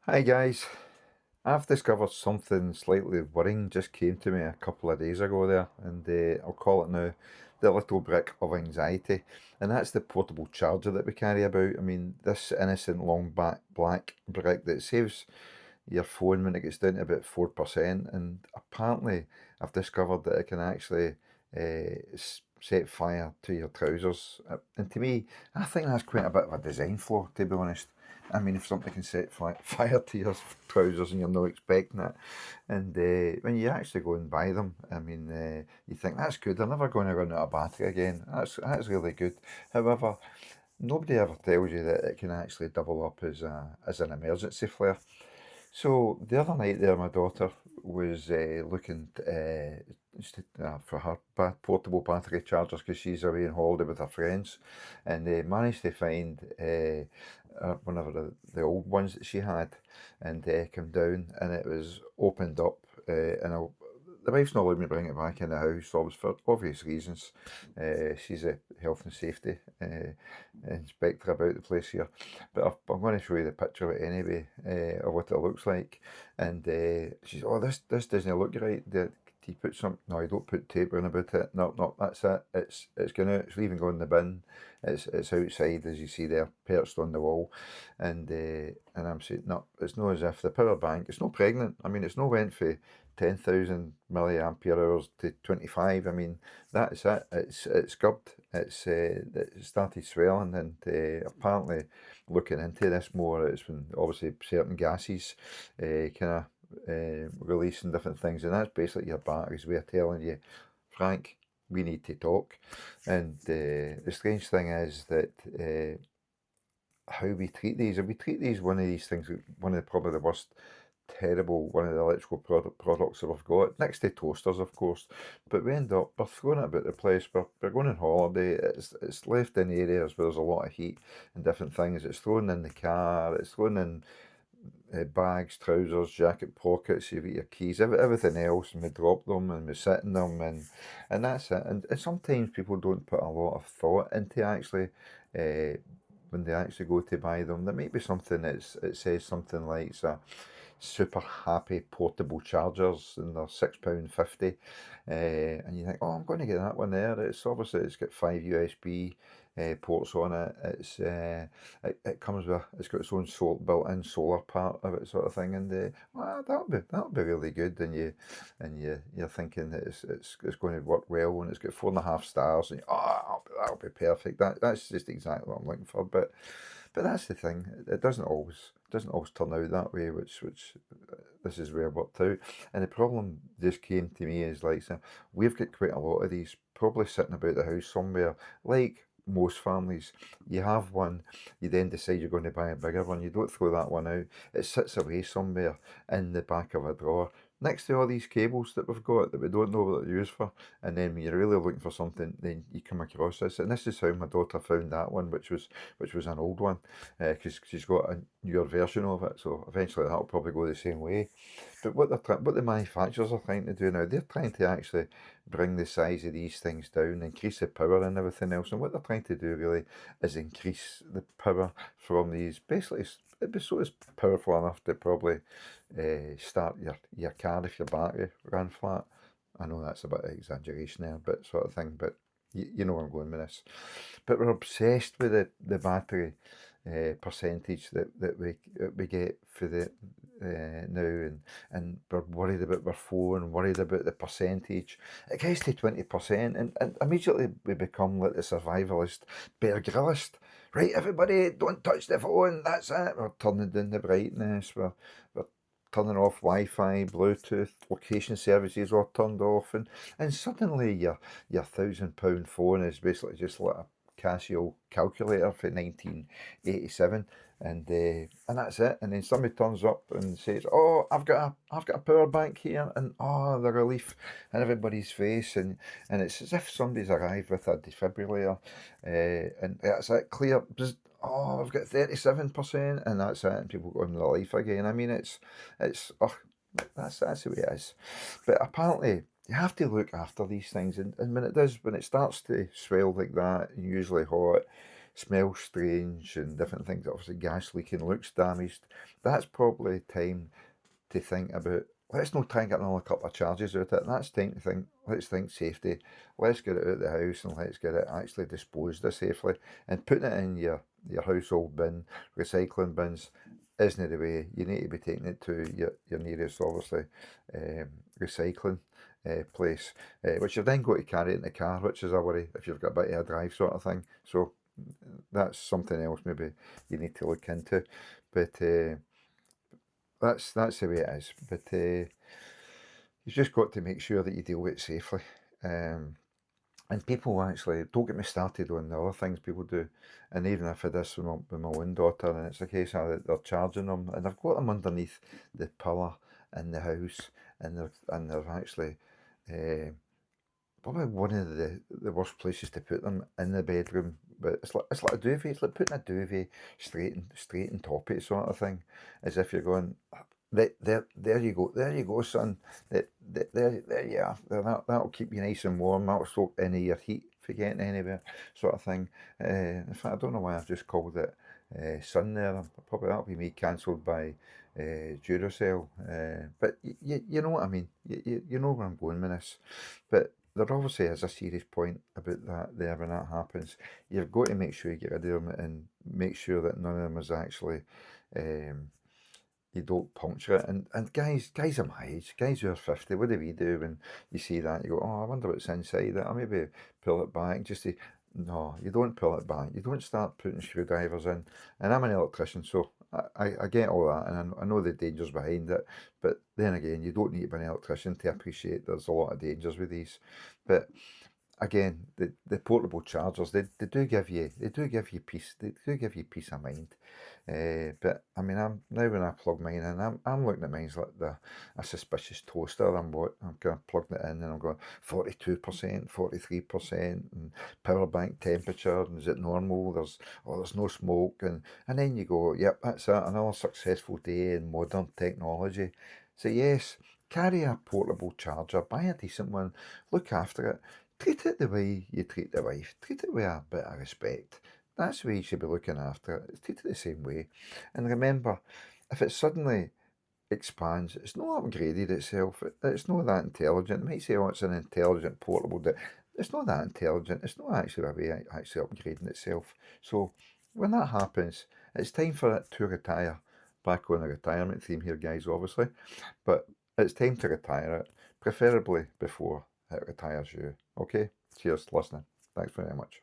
Hi guys, I've discovered something slightly worrying just came to me a couple of days ago there, and I'll call it now the little brick of anxiety, and that's the portable charger that we carry about. I mean, this innocent long back black brick that saves your phone when it gets down to about 4%, and apparently I've discovered that it can actually set fire to your trousers. And to me, I think that's quite a bit of a design flaw, to be honest. I mean, if something can set fire to your trousers and you're not expecting it, and when you actually go and buy them, I mean, you think that's good. They're never going to run out of battery again. That's really good. However, nobody ever tells you that it can actually double up as an emergency flare. So the other night there, my daughter was looking for her portable battery chargers because she's away on holiday with her friends, and managed to find one of the old ones that she had, and come down, and it was opened up, the wife's not letting me bring it back in the house, obviously for obvious reasons. She's a health and safety inspector about the place here, but I'm going to show you the picture of it anyway, of what it looks like. And she's, oh, this doesn't look right. Do you put some? No, you don't put tape around about it. No, no, that's it. It's going out. It's leaving going in the bin. It's outside, as you see there, perched on the wall, and I'm saying no. It's not as if the power bank. It's not pregnant. I mean, it's not went for 10,000 milliampere hours to 25. I mean, that's it. It's scubbed. It started swelling, and apparently, looking into this more, it's been obviously certain gases, kind of releasing different things, and that's basically your batteries way of telling you, Frank, we need to talk. And the strange thing is that how we treat these, if we treat these one of these things, one of the probably the worst terrible one of the electrical products that we've got, next to toasters, of course. But we end up, we're throwing it about the place, we're going on holiday, it's left in areas where there's a lot of heat and different things, it's thrown in the car, it's thrown in bags, trousers, jacket pockets, you've got your keys, everything else, and we drop them and we sit in them, and that's it. And sometimes people don't put a lot of thought into actually when they actually go to buy them. There might be something it says something like so super happy portable chargers and they're £6.50, and you think, oh, I'm going to get that one there. It's obviously it's got 5 USB ports on it. It comes with, it's got its own built-in solar part of it, sort of thing, and well, that'll be really good. You're thinking that it's going to work well, and it's got 4.5 stars, and oh, that'll be perfect. That's just exactly what I'm looking for. But that's the thing. It doesn't always turn out that way, which this is where it worked out. And the problem just came to me is like, so we've got quite a lot of these probably sitting about the house somewhere, like most families. You have one, you then decide you're going to buy a bigger one. You don't throw that one out. It sits away somewhere in the back of a drawer next to all these cables that we've got that we don't know what they're used for. And then when you're really looking for something, then you come across this. And this is how my daughter found that one, which was an old one, because she's got a newer version of it. So eventually that'll probably go the same way. But what the manufacturers are trying to do now, they're trying to actually bring the size of these things down, increase the power and everything else. And what they're trying to do really is increase the power from these. Basically, so it's powerful enough to probably start your car if your battery ran flat. I know that's a bit of exaggeration there, but sort of thing. But you know where I'm going with this. But we're obsessed with the battery percentage that we get for the now, and we're worried about our phone, worried about the percentage. It gets to 20%, and immediately we become like the survivalist Bear Grylls. Right, everybody, don't touch the phone. That's it. We're turning down the brightness. We're turning off Wi-Fi, Bluetooth, location services are turned off, and suddenly your £1,000 phone is basically just like a Casio calculator for 1987, and that's it. And then somebody turns up and says, "Oh, I've got a power bank here," and oh, the relief in everybody's face, and it's as if somebody's arrived with a defibrillator, and that's it, clear. Just, oh, I've got 37%, and that's it, and people go on their life again. I mean, oh, that's the way it is. But apparently, you have to look after these things, and when it starts to swell like that, usually hot, smells strange and different things. Obviously, gas leaking, looks damaged. That's probably time to think about, let's not try and get another couple of charges out of it. That's time to think, let's think safety. Let's get it out of the house and let's get it actually disposed of safely. And putting it in your household bin, recycling bins, isn't the way. You need to be taking it to your nearest, obviously, um, recycling place, which you've then got to carry it in the car, which is a worry if you've got a bit of a drive sort of thing. So that's something else maybe you need to look into. But that's the way it is. But you've just got to make sure that you deal with it safely. And people actually, don't get me started on the other things people do. And even if I did this with my own daughter, and it's a case of they're charging them, and they've got them underneath the pillar in the house, and they're actually probably one of the worst places to put them in the bedroom. But it's like a duvet. It's like putting a duvet straight on top of it, sort of thing, as if you're going, there you go, son. There you are. That'll keep you nice and warm. That'll soak any of your heat if you're getting anywhere, sort of thing. In fact, I don't know why I've just called it sun there. Probably that'll be me cancelled by Duracell. But you know what I mean. You know where I'm going with this. But there obviously is a serious point about that there when that happens. You've got to make sure you get rid of them and make sure that none of them is actually um, you don't puncture it. And guys are my age, guys who are 50, what do we do when you see that? You go, oh, I wonder what's inside it. Or maybe pull it back just to. No, you don't pull it back. You don't start putting screwdrivers in. And I'm an electrician, so I get all that, and I know the dangers behind it. But then again, you don't need to be an electrician to appreciate there's a lot of dangers with these. But again, the portable chargers, they do give you peace. They do give you peace of mind. But I mean, I'm now when I plug mine in, I'm looking at mine's like a suspicious toaster. I'm kind of plugging it in, and I'm going 42%, 43%, and power bank temperature. And is it normal? There's no smoke, and then you go, yep, that's it. Another successful day in modern technology. So yes, carry a portable charger, buy a decent one, look after it. Treat it the way you treat the wife. Treat it with a bit of respect. That's the way you should be looking after it. Treat it the same way. And remember, if it suddenly expands, it's not upgraded itself. It's not that intelligent. It might say, oh, it's an intelligent portable. It's not that intelligent. It's not actually a way actually upgrading itself. So when that happens, it's time for it to retire. Back on the retirement theme here, guys, obviously. But it's time to retire it, preferably before it retires you. Okay? Cheers, listening. Thanks very much.